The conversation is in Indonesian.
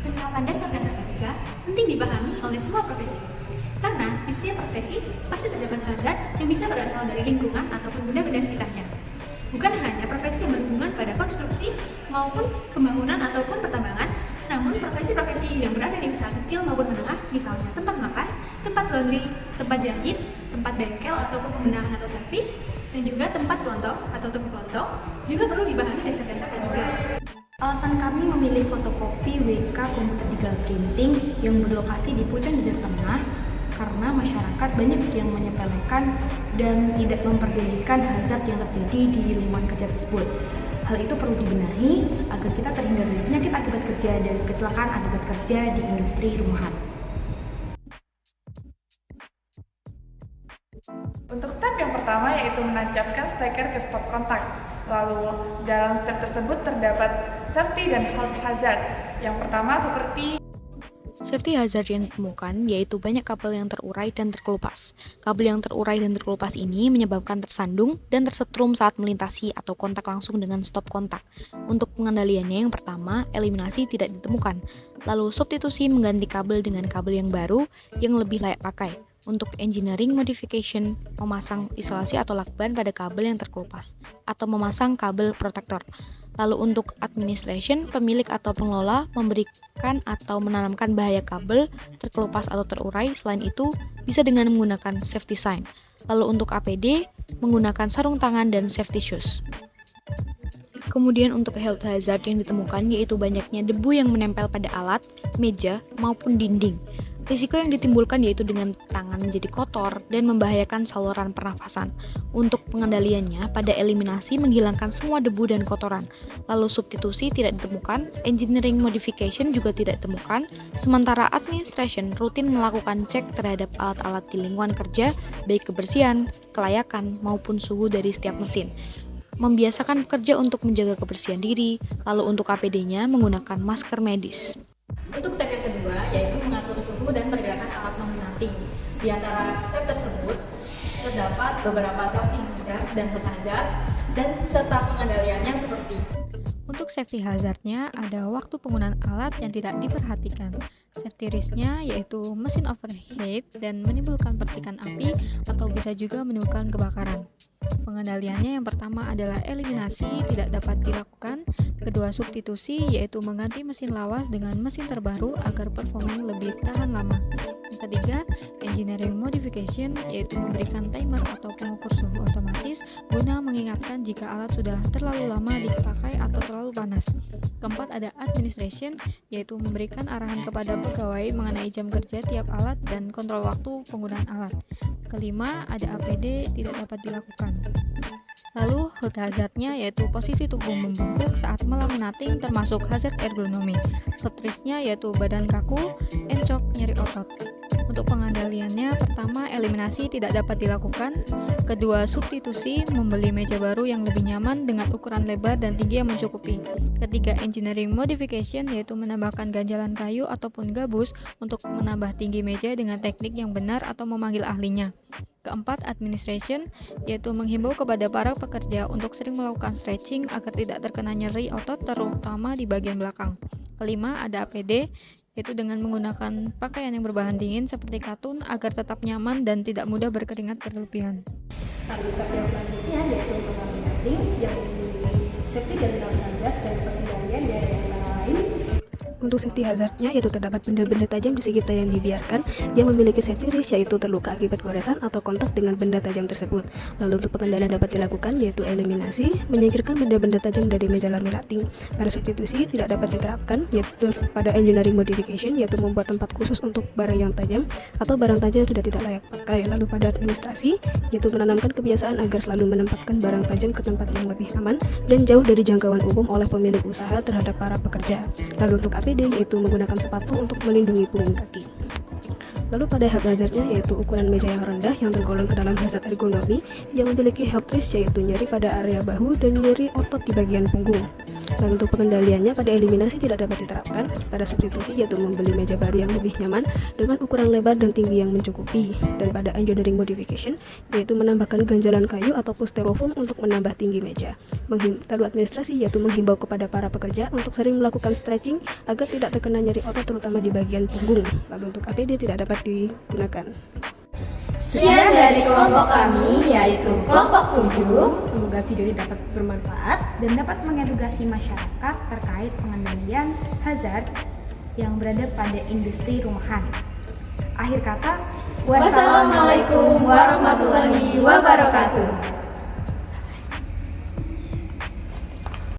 Penerapan dasar-dasar ketiga penting dipahami oleh semua profesi. Karena di setiap profesi pasti terdapat hazard yang bisa berasal dari lingkungan ataupun benda-benda sekitarnya. Bukan hanya profesi yang berhubungan pada konstruksi maupun pembangunan ataupun pertambangan, namun profesi-profesi yang berada di usaha kecil maupun menengah, misalnya tempat makan, tempat laundry, tempat jahit, tempat bengkel ataupun pembenahan atau servis, dan juga tempat kelontong atau toko kelontong, juga perlu dipahami dasar-dasar ketiga. Alasan kami memilih fotokopi WK komputer digital printing yang berlokasi di Pucang Jawa Tengah karena masyarakat banyak yang menyepelekan dan tidak memperdulikan hazard yang terjadi di lingkungan kerja tersebut. Hal itu perlu dibenahi agar kita terhindar dari penyakit akibat kerja dan kecelakaan akibat kerja di industri rumahan. Untuk step yang pertama yaitu menancapkan steker ke stop kontak. Lalu dalam step tersebut terdapat safety dan health hazard. Yang pertama seperti safety hazard yang ditemukan yaitu banyak kabel yang terurai dan terkelupas. Kabel yang terurai dan terkelupas ini menyebabkan tersandung dan tersetrum saat melintasi atau kontak langsung dengan stop kontak. Untuk pengendaliannya yang pertama, eliminasi tidak ditemukan. Lalu substitusi mengganti kabel dengan kabel yang baru yang lebih layak pakai. Untuk engineering modification, memasang isolasi atau lakban pada kabel yang terkelupas, atau memasang kabel protektor. Lalu untuk administration, pemilik atau pengelola memberikan atau menanamkan bahaya kabel terkelupas atau terurai. Selain itu, bisa dengan menggunakan safety sign. Lalu untuk APD, menggunakan sarung tangan dan safety shoes. Kemudian untuk health hazard yang ditemukan yaitu banyaknya debu yang menempel pada alat, meja, maupun dinding. Risiko yang ditimbulkan yaitu dengan tangan menjadi kotor dan membahayakan saluran pernafasan. Untuk pengendaliannya, pada eliminasi menghilangkan semua debu dan kotoran. Lalu substitusi tidak ditemukan, engineering modification juga tidak ditemukan, sementara administration rutin melakukan cek terhadap alat-alat di lingkungan kerja, baik kebersihan, kelayakan, maupun suhu dari setiap mesin. Membiasakan pekerja untuk menjaga kebersihan diri, lalu untuk APD-nya menggunakan masker medis. Untuk step yang kedua, yaitu mengatur suhu dan pergerakan alat nominating. Di antara step tersebut, terdapat beberapa safety hazard dan health hazard, dan serta pengendaliannya seperti untuk safety hazardnya ada waktu penggunaan alat yang tidak diperhatikan. Safety risk-nya yaitu mesin overheat dan menimbulkan percikan api atau bisa juga menimbulkan kebakaran. Pengendaliannya yang pertama adalah eliminasi tidak dapat dilakukan, kedua substitusi yaitu mengganti mesin lawas dengan mesin terbaru agar performa lebih tahan lama. Yang ketiga, engineering modification yaitu memberikan timer atau pengukur suhu otomatis guna mengingatkan jika alat sudah terlalu lama dipakai atau terlalu panas. Keempat, ada administration yaitu memberikan arahan kepada pegawai mengenai jam kerja tiap alat dan kontrol waktu penggunaan alat. Kelima, ada APD tidak dapat dilakukan. Lalu health hazard-nya yaitu posisi tubuh membungkuk saat melaminating termasuk hazard ergonomi. Health risk-nya yaitu badan kaku, encok, nyeri otot. Untuk pengendaliannya, pertama eliminasi tidak dapat dilakukan, kedua substitusi membeli meja baru yang lebih nyaman dengan ukuran lebar dan tinggi yang mencukupi. Ketiga, engineering modification yaitu menambahkan ganjalan kayu ataupun gabus untuk menambah tinggi meja dengan teknik yang benar atau memanggil ahlinya. Keempat, administration yaitu menghimbau kepada para pekerja untuk sering melakukan stretching agar tidak terkena nyeri otot terutama di bagian belakang. Kelima, ada APD yaitu dengan menggunakan pakaian yang berbahan dingin seperti katun agar tetap nyaman dan tidak mudah berkeringat berlebihan. Lalu step yang selanjutnya yaitu pengambilan yang memiliki safety dan health hazard dan pengendalian dari antara lain. Untuk safety hazard-nya yaitu terdapat benda-benda tajam di sekitar yang dibiarkan yang memiliki safety risk yaitu terluka akibat goresan atau kontak dengan benda tajam tersebut. Lalu untuk pengendalian dapat dilakukan yaitu eliminasi, menyingkirkan benda-benda tajam dari meja laminating. Pada substitusi tidak dapat diterapkan yaitu pada engineering modification yaitu membuat tempat khusus untuk barang yang tajam atau barang tajam yang sudah tidak layak pakai. Lalu pada administrasi yaitu menanamkan kebiasaan agar selalu menempatkan barang tajam ke tempat yang lebih aman dan jauh dari jangkauan umum oleh pemilik usaha terhadap para pekerja. Lalu untuk APD yaitu menggunakan sepatu untuk melindungi punggung kaki. Lalu pada health hazard-nya yaitu ukuran meja yang rendah yang tergolong ke dalam hazard ergonomi yang memiliki health risk yaitu nyeri pada area bahu dan nyeri otot di bagian punggung. Dan untuk pengendaliannya, pada eliminasi tidak dapat diterapkan. Pada substitusi, yaitu membeli meja baru yang lebih nyaman dengan ukuran lebar dan tinggi yang mencukupi. Dan pada engineering modification, yaitu menambahkan ganjalan kayu ataupun styrofoam untuk menambah tinggi meja. Lalu administrasi, yaitu menghimbau kepada para pekerja untuk sering melakukan stretching agar tidak terkena nyeri otot terutama di bagian punggung. Lalu untuk APD tidak dapat digunakan. Sekian dari kelompok kami, yaitu kelompok 7. Semoga video ini dapat bermanfaat Dan dapat mengedukasi masyarakat terkait pengendalian hazard yang berada pada industri rumahan. Akhir kata, Wassalamualaikum warahmatullahi wabarakatuh.